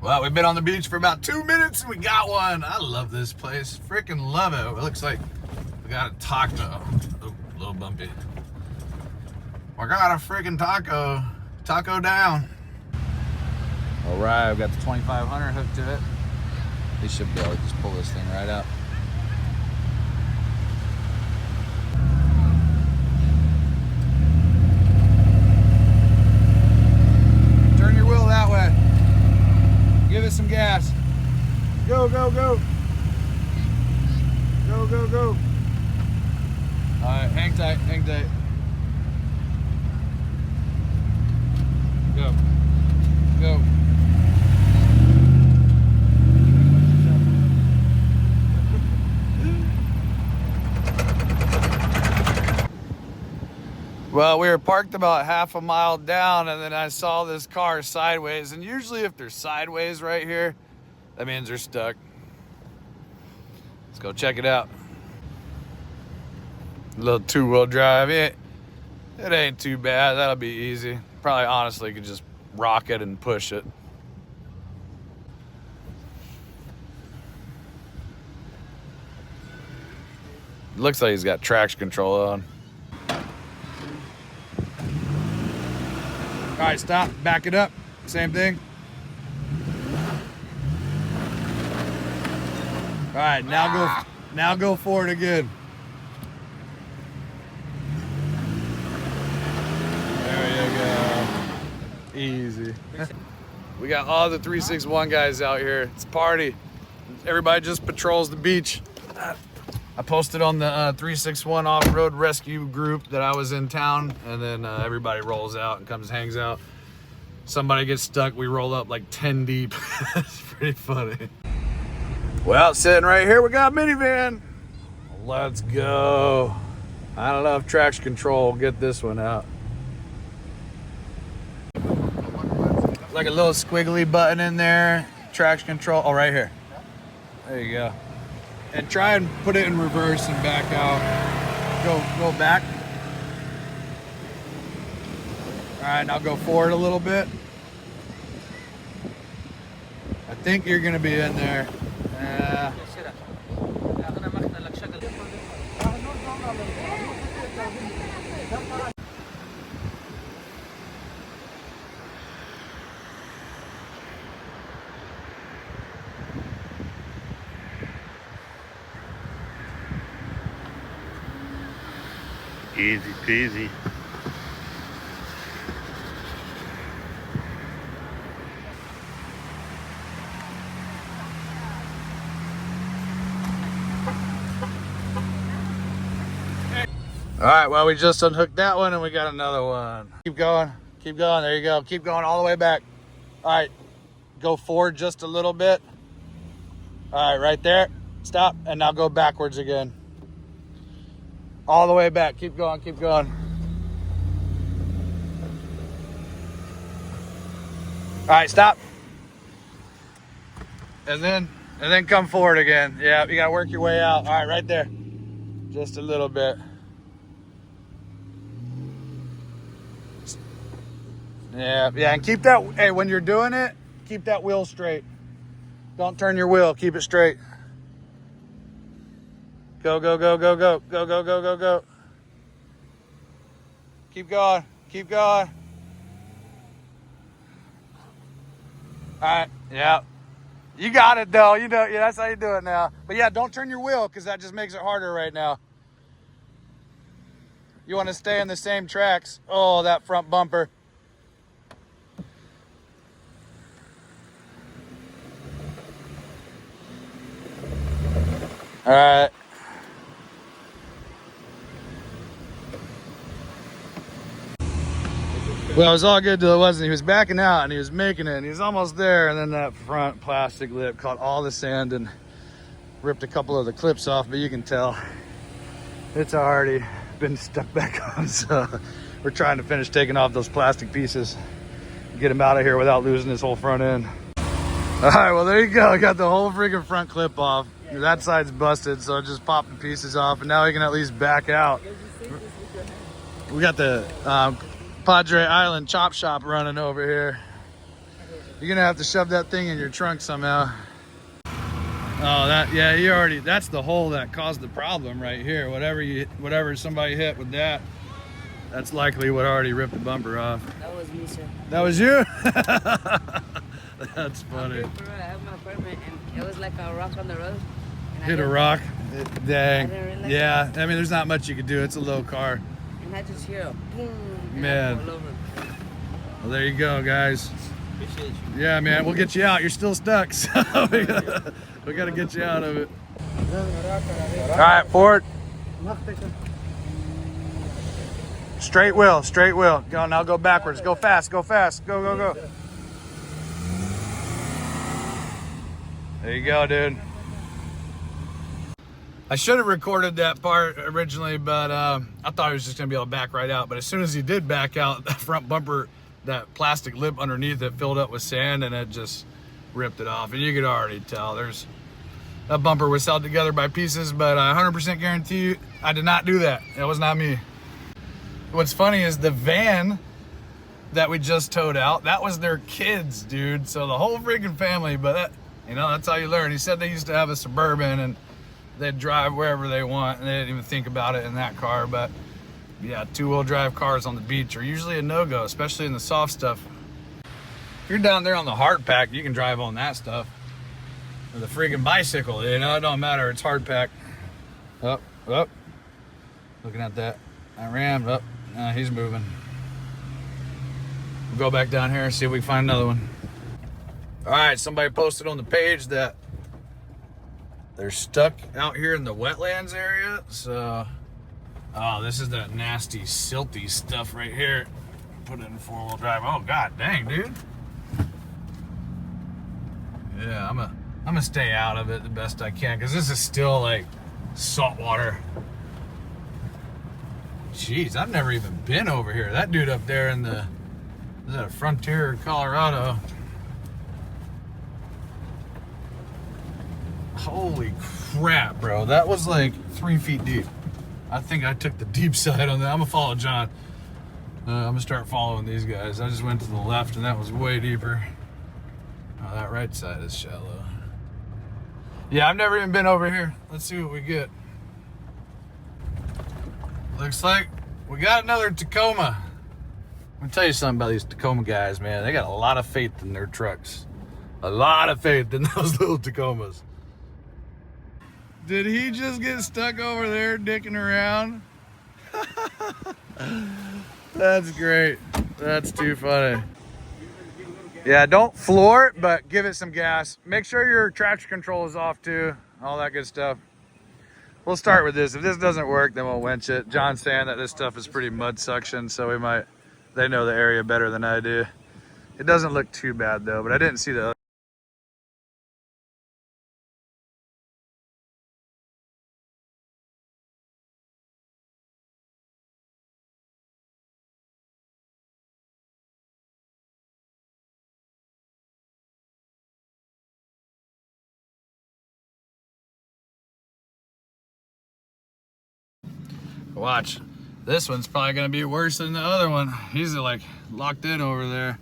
Well, we've been on the beach for about 2 minutes and we got one. I love this place. Freaking love it. It looks like we got a taco. Oh, a little bumpy. We got a freaking taco. Taco down. All right, I've got the 2500 hooked to it. We should be able to just pull this thing right out. Turn your wheel that way. Give it some gas. Go, go, go. Go, go, go. All right, hang tight, hang tight. Go. Go. Well, we were parked about half a mile down and then I saw this car sideways, and usually if they're sideways right here, that means they're stuck. Let's go check it out. A little two-wheel drive. It ain't too bad. That'll be easy. Probably honestly could just rock it and push it. Looks like he's got traction control on. All right, stop, back it up. Same thing. All right, now go forward again. There you go. Easy. We got all the 361 guys out here. It's a party. Everybody just patrols the beach. I posted on the 361 off-road rescue group that I was in town, and then everybody rolls out and comes hangs out. Somebody gets stuck, we roll up like 10 deep. It's pretty funny. Well, sitting right here, we got a minivan. Let's go. I don't know if traction control will get this one out. Like a little squiggly button in there. Traction control, oh, right here. There you go. And try and put it in reverse and back out. Go back. All right, now go forward a little bit. I think you're gonna be in there. Easy peasy. All right, well, we just unhooked that one and we got another one. Keep going, there you go. Keep going all the way back. All right, go forward just a little bit. All right, right there, stop, and now go backwards again. All the way back, keep going, keep going. All right, stop. And then come forward again. Yeah, you gotta work your way out. All right, right there. Just a little bit. Yeah, and keep that, hey, when you're doing it, keep that wheel straight. Don't turn your wheel, keep it straight. Go, go, go, go, go, go, go, go, go, go. Keep going, keep going. All right, yeah. You got it though, you know, yeah, that's how you do it now. But yeah, don't turn your wheel because that just makes it harder right now. You want to stay in the same tracks. Oh, that front bumper. All right. Well, it was all good till it wasn't. He was backing out and he was making it and he was almost there, and then that front plastic lip caught all the sand and ripped a couple of the clips off, but you can tell it's already been stuck back on. So we're trying to finish taking off those plastic pieces, get him out of here without losing his whole front end. All right, well, there you go. I got the whole freaking front clip off. That side's busted, so just popped the pieces off, and now we can at least back out. We got the Padre Island Chop Shop running over here. You're gonna have to shove that thing in your trunk somehow. Oh, yeah, you already, that's the hole that caused the problem right here. Whatever somebody hit with that, that's likely what already ripped the bumper off. That was me, sir. That was you? That's funny. I have my permit, and it was like a rock on the road. Hit a rock? Dang. Really Yeah, I mean, there's not much you could do. It's a low car. And I just hear a boom. Man. All over. Well, there you go, guys. Appreciate you. Yeah, man, we'll get you out. You're still stuck, so we gotta get you out of it. All right, Ford. Straight wheel, straight wheel. Go, now go backwards. Go fast, go fast. Go, go, go. There you go, dude. I should have recorded that part originally, but I thought he was just gonna be able to back right out. But as soon as he did back out, that front bumper, that plastic lip underneath it filled up with sand, and it just ripped it off. And you could already tell that bumper was held together by pieces, but I 100% guarantee you, I did not do that. It was not me. What's funny is the van that we just towed out, that was their kids, dude. So the whole freaking family, but that, you know, that's how you learn. He said they used to have a Suburban and they'd drive wherever they want, and they didn't even think about it in that car. But yeah, two-wheel drive cars on the beach are usually a no-go, especially in the soft stuff. If you're down there on the hard pack, you can drive on that stuff. Or the freaking bicycle, you know, it don't matter, it's hard pack. Up, up. Looking at that. I rammed up. He's moving. We'll go back down here and see if we can find another one. All right, somebody posted on the page that they're stuck out here in the wetlands area. So, oh, this is that nasty, silty stuff right here. Put it in four-wheel drive. Oh, god dang, dude. Yeah, I'm gonna stay out of it the best I can, because this is still like salt water. Jeez, I've never even been over here. That dude up there in the, is that a Frontier, Colorado? Holy crap, bro. That was like 3 feet deep. I think I took the deep side on that. I'm gonna follow John. I'm gonna start following these guys. I just went to the left and that was way deeper. Oh, that right side is shallow. Yeah, I've never even been over here. Let's see what we get. Looks like we got another Tacoma. I'm gonna tell you something about these Tacoma guys, man. They got a lot of faith in their trucks. A lot of faith in those little Tacomas. Did he just get stuck over there dicking around? That's great. That's too funny. Yeah, don't floor it, but give it some gas. Make sure your traction control is off too. All that good stuff. We'll start with this. If this doesn't work, then we'll winch it. John's saying that this stuff is pretty mud suction, so they know the area better than I do. It doesn't look too bad though, but I didn't see the other. Watch, this one's probably gonna be worse than the other one. He's like locked in over there.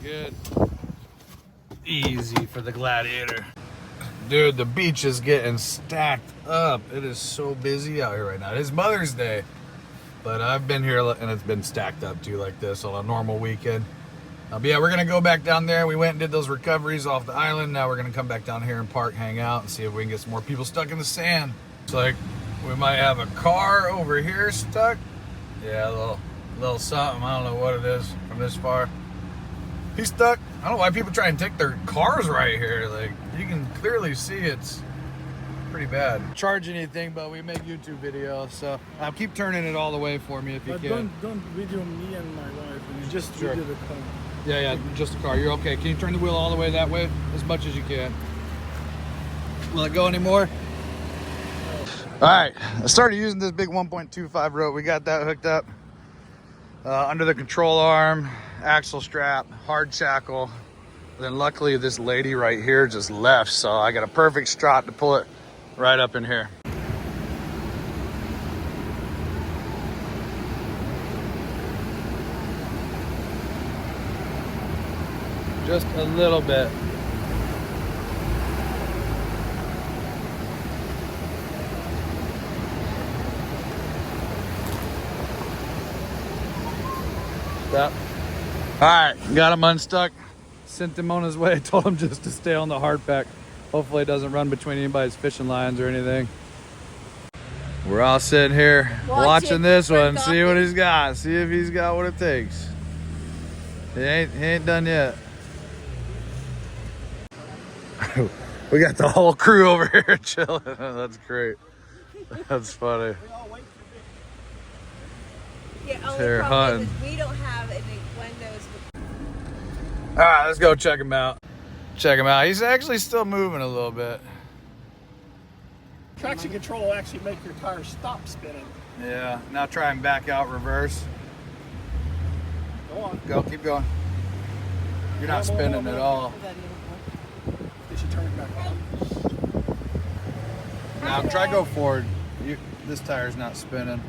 Good. Easy for the Gladiator. Dude, the beach is getting stacked up. It is so busy out here right now. It's Mother's Day, but I've been here and it's been stacked up too like this on a normal weekend. But yeah, we're gonna go back down there. We went and did those recoveries off the island. Now we're gonna come back down here and park, hang out, and see if we can get some more people stuck in the sand. It's like we might have a car over here stuck. Yeah, a little something. I don't know what it is from this far. He's stuck. I don't know why people try and take their cars right here. Like, you can clearly see it's pretty bad. Charge anything, but we make YouTube videos, so keep turning it all the way for me if you can. Don't video me and my wife. You just Sure. video the car. Yeah, just the car. You're okay. Can you turn the wheel all the way that way? As much as you can. Will it go anymore? All right, I started using this big 1.25 rope. We got that hooked up under the control arm. axle strap, hard shackle. Then luckily this lady right here just left, so I got a perfect strap to pull it right up in here. Just a little bit. Stop. All right, got him unstuck. Sent him on his way. Told him just to stay on the hard pack. Hopefully it doesn't run between anybody's fishing lines or anything. We're all sitting here watching this one. See what he's got. See if he's got what it takes. He ain't done yet. We got the whole crew over here chilling. That's great. That's funny. They're hunting. We don't have any windows. All right, let's go check him out. Check him out. He's actually still moving a little bit. Traction control will actually make your tires stop spinning. Yeah. Now try and back out reverse. Go on. Go. Keep going. You're not spinning at all. They should turn it back on. Now try go forward. This tire's not spinning.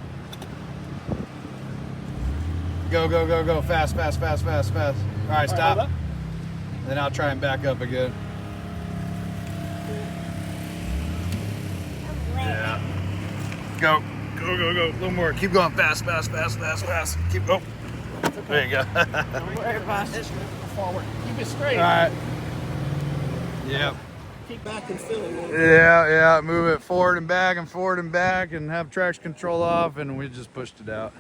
Go, go, go, go. Fast, fast, fast, fast, fast. All right, stop. All right, then I'll try and back up again. Yeah. Go. Go, go, go. A little more. Keep going. Fast, fast, fast, fast, fast. Keep going. There you go. Don't worry about it. Forward. Keep it straight. All right. Yep. Keep back and filling it. Yeah. Move it forward and back and have traction control off, and we just pushed it out.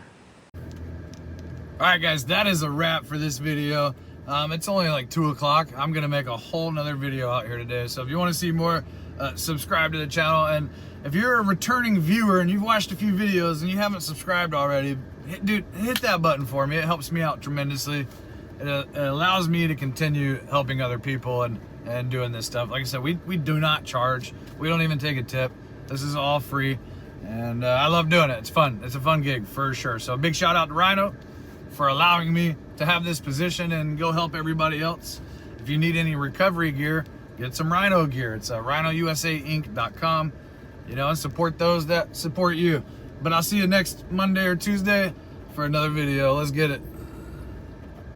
All right, guys, that is a wrap for this video. It's only like 2 o'clock. I'm gonna make a whole nother video out here today. So if you wanna see more, subscribe to the channel. And if you're a returning viewer and you've watched a few videos and you haven't subscribed already, hit that button for me. It helps me out tremendously. It allows me to continue helping other people and doing this stuff. Like I said, we do not charge. We don't even take a tip. This is all free. And I love doing it. It's fun. It's a fun gig for sure. So big shout out to Rhino for allowing me to have this position and go help everybody else. If you need any recovery gear, get some Rhino gear. It's rhinousainc.com. You know, and support those that support you. But I'll see you next Monday or Tuesday for another video. Let's get it.